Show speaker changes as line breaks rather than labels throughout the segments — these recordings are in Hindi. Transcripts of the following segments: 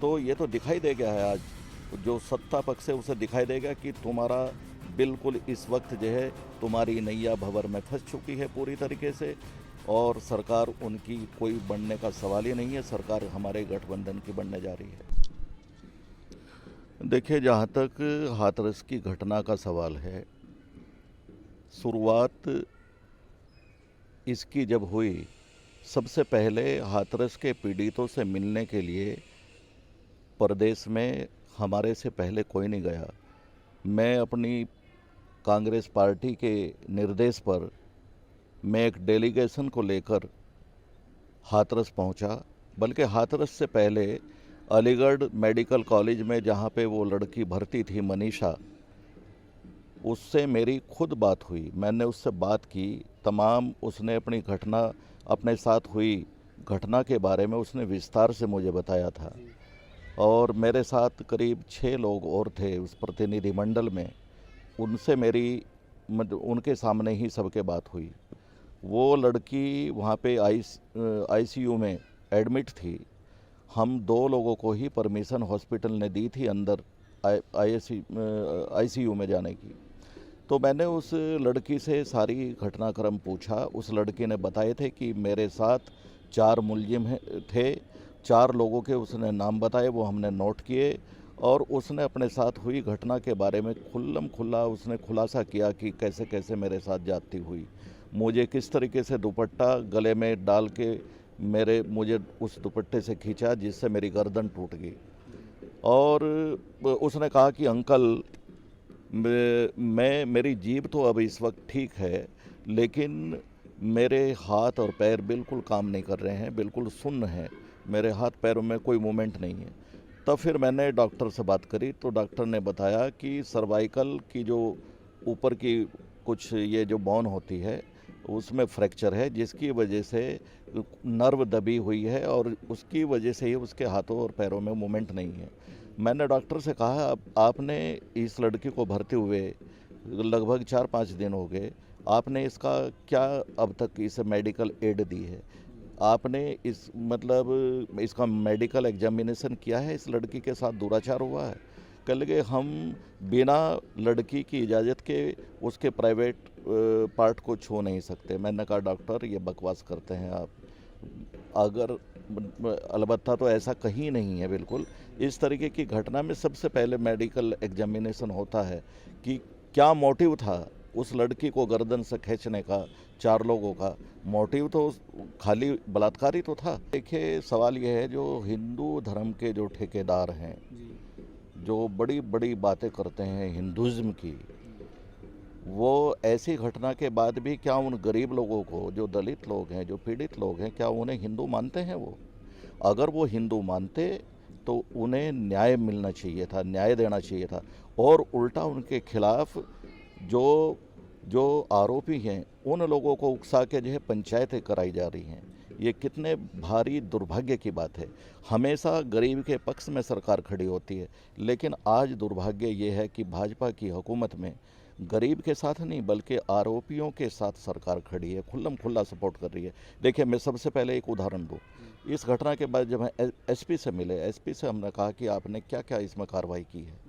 तो ये तो दिखाई दे गया है आज, जो सत्ता पक्ष है उसे दिखाई देगा कि तुम्हारा बिल्कुल इस वक्त जो है तुम्हारी नैया भंवर में फंस चुकी है पूरी तरीके से, और सरकार उनकी कोई बनने का सवाल ही नहीं है। सरकार हमारे गठबंधन की बनने जा रही है। देखिए, जहाँ तक हाथरस की घटना का सवाल है, शुरुआत इसकी जब हुई, सबसे पहले हाथरस के पीड़ितों से मिलने के लिए प्रदेश में हमारे से पहले कोई नहीं गया। मैं अपनी कांग्रेस पार्टी के निर्देश पर मैं एक डेलीगेशन को लेकर हाथरस पहुंचा, बल्कि हाथरस से पहले अलीगढ़ मेडिकल कॉलेज में जहां पे वो लड़की भर्ती थी मनीषा, उससे मेरी खुद बात हुई। मैंने उससे बात की, तमाम उसने अपनी घटना, अपने साथ हुई घटना के बारे में उसने विस्तार से मुझे बताया था। और मेरे साथ करीब 6 लोग और थे उस प्रतिनिधिमंडल में, उनसे मेरी उनके सामने ही सबके बात हुई। वो लड़की वहाँ पे आईसीयू में एडमिट थी। हम 2 लोगों को ही परमिशन हॉस्पिटल ने दी थी अंदर आईसीयू में जाने की। तो मैंने उस लड़की से सारी घटनाक्रम पूछा। उस लड़की ने बताए थे कि मेरे साथ 4 मुलजिम थे, 4 लोगों के उसने नाम बताए, वो हमने नोट किए, और उसने अपने साथ हुई घटना के बारे में खुल्लम खुल्ला उसने खुलासा किया कि कैसे कैसे मेरे साथ जाती हुई, मुझे किस तरीके से दुपट्टा गले में डाल के मुझे उस दुपट्टे से खींचा जिससे मेरी गर्दन टूट गई। और उसने कहा कि अंकल, मेरी जीभ तो अब इस वक्त ठीक है, लेकिन मेरे हाथ और पैर बिल्कुल काम नहीं कर रहे हैं, बिल्कुल सुन्न हैं, मेरे हाथ पैरों में कोई मूवमेंट नहीं है। तब फिर मैंने डॉक्टर से बात करी, तो डॉक्टर ने बताया कि सर्वाइकल की जो ऊपर की कुछ ये जो बोन होती है उसमें फ्रैक्चर है, जिसकी वजह से नर्व दबी हुई है और उसकी वजह से ही उसके हाथों और पैरों में मूवमेंट नहीं है। मैंने डॉक्टर से कहा, आपने इस लड़की को भर्ती हुए लगभग 4-5 दिन हो गए, आपने इसका क्या अब तक इसे मेडिकल एड दी है? आपने इसका मेडिकल एग्जामिनेशन किया है? इस लड़की के साथ दुराचार हुआ है? कह लगे, हम बिना लड़की की इजाज़त के उसके प्राइवेट पार्ट को छू नहीं सकते। मैंने कहा, डॉक्टर ये बकवास करते हैं आप, अगर अलबत्ता तो ऐसा कहीं नहीं है बिल्कुल। इस तरीके की घटना में सबसे पहले मेडिकल एग्जामिनेशन होता है कि क्या मोटिव था उस लड़की को गर्दन से खींचने का। 4 लोगों का मोटिव तो खाली बलात्कार ही तो था। देखिए, सवाल यह है, जो हिंदू धर्म के जो ठेकेदार हैं, जो बड़ी बड़ी बातें करते हैं हिंदुज़्म की, वो ऐसी घटना के बाद भी क्या उन गरीब लोगों को, जो दलित लोग हैं, जो पीड़ित लोग हैं, क्या उन्हें हिंदू मानते हैं? वो अगर वो हिंदू मानते तो उन्हें न्याय मिलना चाहिए था, न्याय देना चाहिए था। और उल्टा उनके खिलाफ जो जो आरोपी हैं उन लोगों को उकसा के जो है पंचायतें कराई जा रही हैं। ये कितने भारी दुर्भाग्य की बात है। हमेशा गरीब के पक्ष में सरकार खड़ी होती है, लेकिन आज दुर्भाग्य ये है कि भाजपा की हुकूमत में गरीब के साथ नहीं बल्कि आरोपियों के साथ सरकार खड़ी है, खुल्लम खुल्ला सपोर्ट कर रही है। देखिए, मैं सबसे पहले एक उदाहरण दूँ। इस घटना के बाद जब हम एसपी से मिले, एसपी से हमने कहा कि आपने क्या क्या इसमें कार्रवाई की है।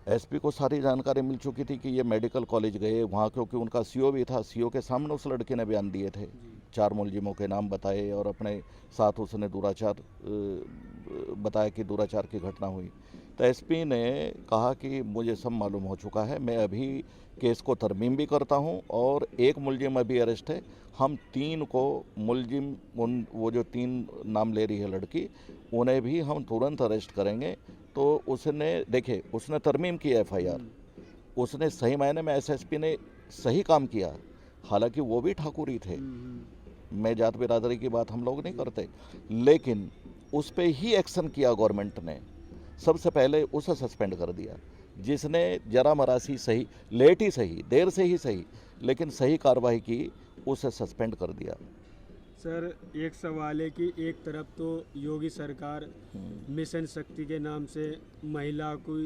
एसपी को सारी जानकारी मिल चुकी थी कि ये मेडिकल कॉलेज गए वहाँ, क्योंकि उनका सीओ भी था, सीओ के सामने उस लड़के ने बयान दिए थे, 4 मुलजिमों के नाम बताए और अपने साथ उसने दुराचार बताया कि दुराचार की घटना हुई। तो एसपी ने कहा कि मुझे सब मालूम हो चुका है, मैं अभी केस को तरमीम भी करता हूं और एक मुलजिम अभी अरेस्ट है। हम 3 को मुलजिम, वो जो 3 नाम ले रही है लड़की, उन्हें भी हम तुरंत अरेस्ट करेंगे। तो उसने तरमीम किया एफआईआर। उसने सही मायने में एसएसपी ने सही काम किया, हालांकि वो भी ठाकुर ही थे। मैं जात बिरादरी की बात हम लोग नहीं करते, लेकिन उस पर ही एक्शन किया गवर्नमेंट ने। सबसे पहले उसे सस्पेंड कर दिया, जिसने जरा मरासी सही, लेट ही सही, देर से ही सही, लेकिन सही कार्रवाई की, उसे सस्पेंड कर दिया।
सर, एक सवाल है कि एक तरफ तो योगी सरकार मिशन शक्ति के नाम से महिला को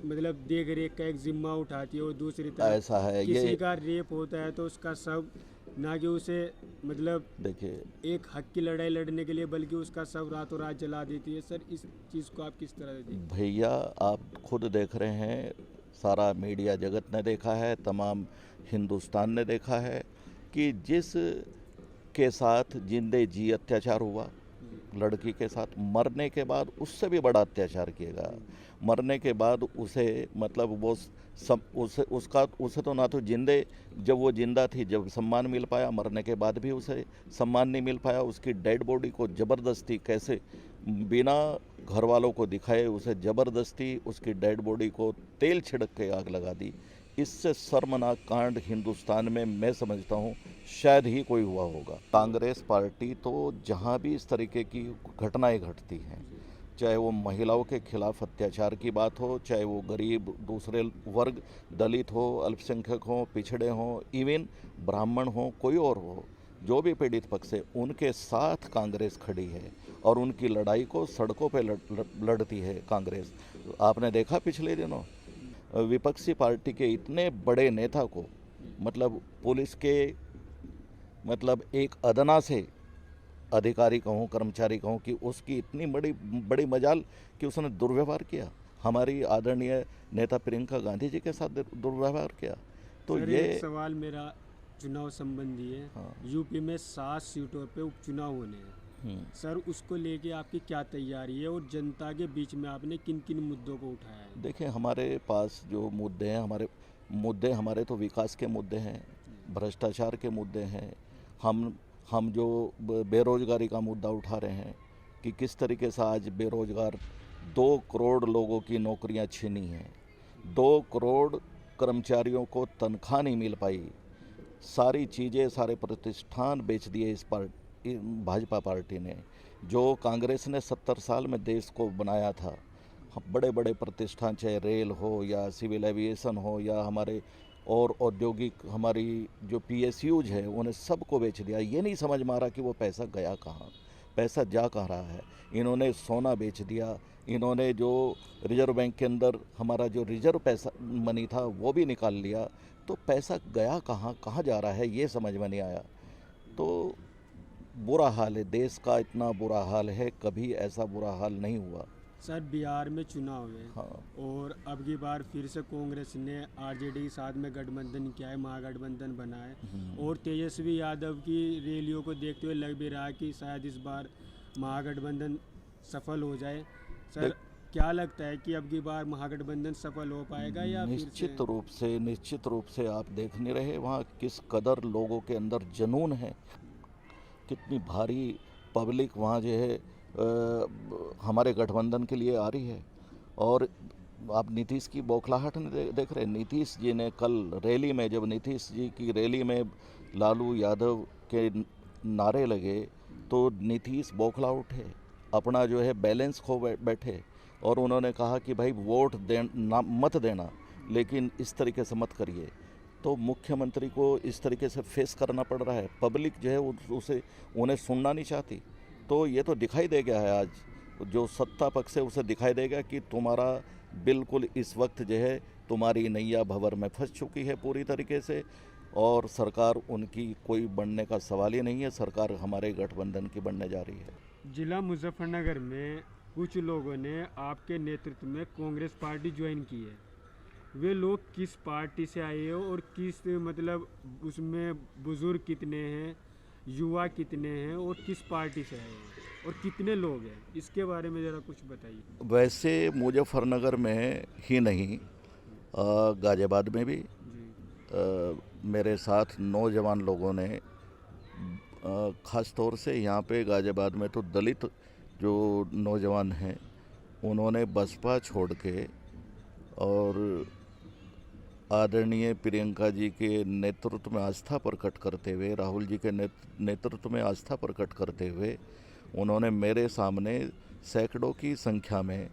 मतलब देख रेख का एक जिम्मा उठाती है, और दूसरी तरफ
ऐसा है
किसी
ये
का रेप होता है तो उसका सब ना कि उसे मतलब
देखिए,
एक हक की लड़ाई लड़ने के लिए, बल्कि उसका सब रातों रात जला देती है। सर, इस चीज़ को आप किस तरह से देखते
भैया आप खुद देख रहे हैं, सारा मीडिया जगत ने देखा है, तमाम हिंदुस्तान ने देखा है कि जिस के साथ जिंदे जी अत्याचार हुआ, लड़की के साथ, मरने के बाद उससे भी बड़ा अत्याचार किएगा। मरने के बाद उसे मतलब वो सब उसे तो ना तो जिंदे, जब वो जिंदा थी जब सम्मान मिल पाया, मरने के बाद भी उसे सम्मान नहीं मिल पाया। उसकी डेड बॉडी को ज़बरदस्ती कैसे बिना घर वालों को दिखाए उसे ज़बरदस्ती उसकी डेड बॉडी को तेल छिड़क के आग लगा दी। इससे शर्मनाक कांड हिंदुस्तान में मैं समझता हूँ शायद ही कोई हुआ होगा। कांग्रेस पार्टी तो जहाँ भी इस तरीके की घटनाएं घटती हैं, चाहे वो महिलाओं के खिलाफ अत्याचार की बात हो, चाहे वो गरीब दूसरे वर्ग, दलित हो, अल्पसंख्यक हो, पिछड़े हों, इवन ब्राह्मण हो, कोई और हो, जो भी पीड़ित पक्ष है उनके साथ कांग्रेस खड़ी है और उनकी लड़ाई को सड़कों पे लड़ती है कांग्रेस। आपने देखा पिछले दिनों विपक्षी पार्टी के इतने बड़े नेता को मतलब पुलिस के मतलब एक अदना से अधिकारी कहूँ, कर्मचारी कहूँ, कि उसकी इतनी बड़ी बड़ी मजाल कि उसने दुर्व्यवहार किया, हमारी आदरणीय नेता प्रियंका गांधी जी के साथ दुर्व्यवहार किया। तो
सर,
ये
एक सवाल मेरा चुनाव संबंधी है।
हाँ।
यूपी में 7 सीटों पे उपचुनाव होने हैं। सर, उसको लेके आपकी क्या तैयारी है और जनता के बीच में आपने किन किन मुद्दों को उठाया है?
देखिए, हमारे पास जो मुद्दे हैं, हमारे तो विकास के मुद्दे हैं, भ्रष्टाचार के मुद्दे हैं। हम जो बेरोजगारी का मुद्दा उठा रहे हैं कि किस तरीके से आज बेरोजगार 2 करोड़ लोगों की नौकरियां छीनी हैं, 2 करोड़ कर्मचारियों को तनख्वाह नहीं मिल पाई, सारी चीज़ें, सारे प्रतिष्ठान बेच दिए इस भाजपा पार्टी ने। जो कांग्रेस ने 70 साल में देश को बनाया था, बड़े बड़े प्रतिष्ठान, चाहे रेल हो या सिविल एविएशन हो या हमारे और औद्योगिक हमारी जो पीएसयूज है, उन्हें सबको बेच दिया। ये नहीं समझ में आ रहा कि वो पैसा गया कहाँ, पैसा जा कहाँ रहा है। इन्होंने सोना बेच दिया, इन्होंने जो रिजर्व बैंक के अंदर हमारा जो रिजर्व पैसा मनी था वो भी निकाल लिया। तो पैसा गया कहाँ, कहाँ जा रहा है, ये समझ में नहीं आया। तो बुरा हाल है देश का, इतना बुरा हाल है, कभी ऐसा बुरा हाल नहीं हुआ।
सर, बिहार में चुनाव है।
हाँ।
और अब की बार फिर से कांग्रेस ने आरजेडी के साथ में गठबंधन किया है, महागठबंधन बना है। और तेजस्वी यादव की रैलियों को देखते हुए लग भी रहा है कि शायद इस बार महागठबंधन सफल हो जाए। सर, क्या लगता है कि अब की बार महागठबंधन सफल हो पाएगा या फिर
निश्चित रूप से आप देख नहीं रहे वहाँ किस कदर लोगों के अंदर जुनून है, कितनी भारी पब्लिक वहाँ जो है हमारे गठबंधन के लिए आ रही है। और आप नीतीश की बौखलाहट नहीं देख रहे। नीतीश जी ने कल रैली में, जब नीतीश जी की रैली में लालू यादव के नारे लगे तो नीतीश बौखला उठे, अपना जो है बैलेंस खो बैठे और उन्होंने कहा कि भाई वोट मत देना, लेकिन इस तरीके से मत करिए। तो मुख्यमंत्री को इस तरीके से फेस करना पड़ रहा है, पब्लिक जो है उसे उन्हें सुनना नहीं चाहती। तो ये तो दिखाई दे गया है, आज जो सत्ता पक्ष है उसे दिखाई देगा कि तुम्हारा बिल्कुल इस वक्त जो है तुम्हारी नैया भंवर में फंस चुकी है पूरी तरीके से, और सरकार उनकी कोई बनने का सवाल ही नहीं है। सरकार हमारे गठबंधन की बनने जा रही है।
जिला मुजफ्फरनगर में कुछ लोगों ने आपके नेतृत्व में कांग्रेस पार्टी ज्वाइन की है। वे लोग किस पार्टी से आए हो और किस मतलब उसमें बुजुर्ग कितने हैं, युवा कितने हैं और किस पार्टी से आए हैं और कितने लोग हैं, इसके बारे में ज़रा कुछ बताइए।
वैसे मुजफ्फरनगर में ही नहीं, गाजियाबाद में भी मेरे साथ नौजवान लोगों ने, ख़ास तौर से यहाँ पे गाजियाबाद में तो दलित जो नौजवान हैं उन्होंने बसपा छोड़ के और आदरणीय प्रियंका जी के नेतृत्व में आस्था प्रकट करते हुए, राहुल जी के नेतृत्व में आस्था प्रकट करते हुए उन्होंने मेरे सामने सैकड़ों की संख्या में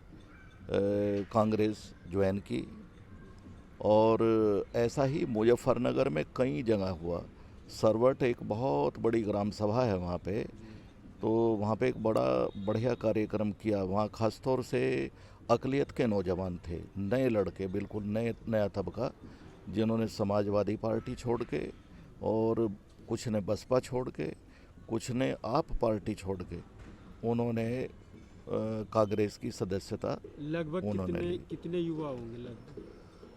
कांग्रेस ज्वाइन की। और ऐसा ही मुजफ्फरनगर में कई जगह हुआ। सरवट एक बहुत बड़ी ग्राम सभा है वहाँ पे, तो वहाँ पे एक बड़ा बढ़िया कार्यक्रम किया। वहाँ ख़ास तौर से अक़लियत के नौजवान थे, नए लड़के, बिल्कुल नया तबका, जिन्होंने समाजवादी पार्टी छोड़ के और कुछ ने बसपा छोड़ के, कुछ ने आप पार्टी छोड़ के उन्होंने कांग्रेस की सदस्यता
लगभग
उन्होंने
कितने
ली।
कितने युवा होंगे लगभग?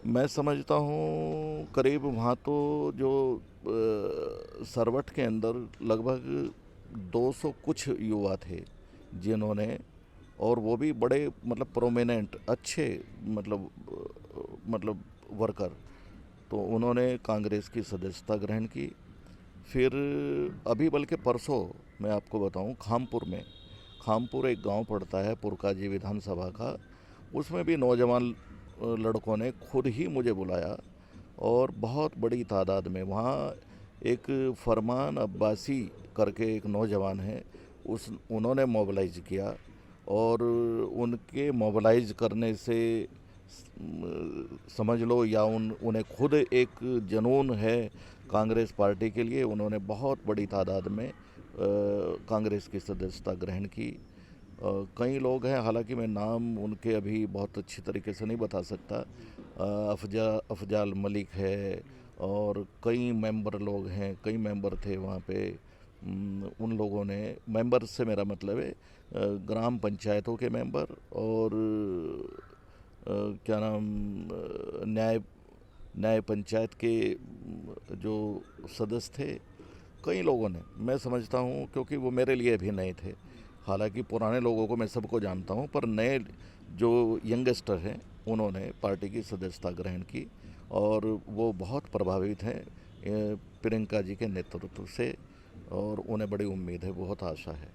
मैं समझता हूँ करीब वहाँ तो जो सरवट के अंदर लगभग 200 कुछ युवा थे जिन्होंने, और वो भी बड़े मतलब प्रोमिनेंट अच्छे मतलब वर्कर, तो उन्होंने कांग्रेस की सदस्यता ग्रहण की। फिर अभी बल्कि परसों मैं आपको बताऊं, खामपुर एक गांव पड़ता है पुरकाजी विधानसभा का, उसमें भी नौजवान लड़कों ने खुद ही मुझे बुलाया और बहुत बड़ी तादाद में वहाँ एक फरमान अब्बासी करके एक नौजवान है, उस उन्होंने मोबिलाइज किया, और उनके मोबिलाइज करने से समझ लो या उन्हें खुद एक जुनून है कांग्रेस पार्टी के लिए, उन्होंने बहुत बड़ी तादाद में कांग्रेस की सदस्यता ग्रहण की। कई लोग हैं, हालांकि मैं नाम उनके अभी बहुत अच्छी तरीके से नहीं बता सकता। अफजाल मलिक है और कई मेंबर लोग हैं, कई मेंबर थे वहाँ पे। उन लोगों ने, मेंबर से मेरा मतलब है ग्राम पंचायतों के मेंबर और क्या नाम न्याय पंचायत के जो सदस्य थे, कई लोगों ने, मैं समझता हूँ क्योंकि वो मेरे लिए भी नए थे, हालांकि पुराने लोगों को मैं सबको जानता हूँ, पर नए जो यंगस्टर हैं उन्होंने पार्टी की सदस्यता ग्रहण की और वो बहुत प्रभावित हैं प्रियंका जी के नेतृत्व से, और उन्हें बड़ी उम्मीद है, बहुत आशा है।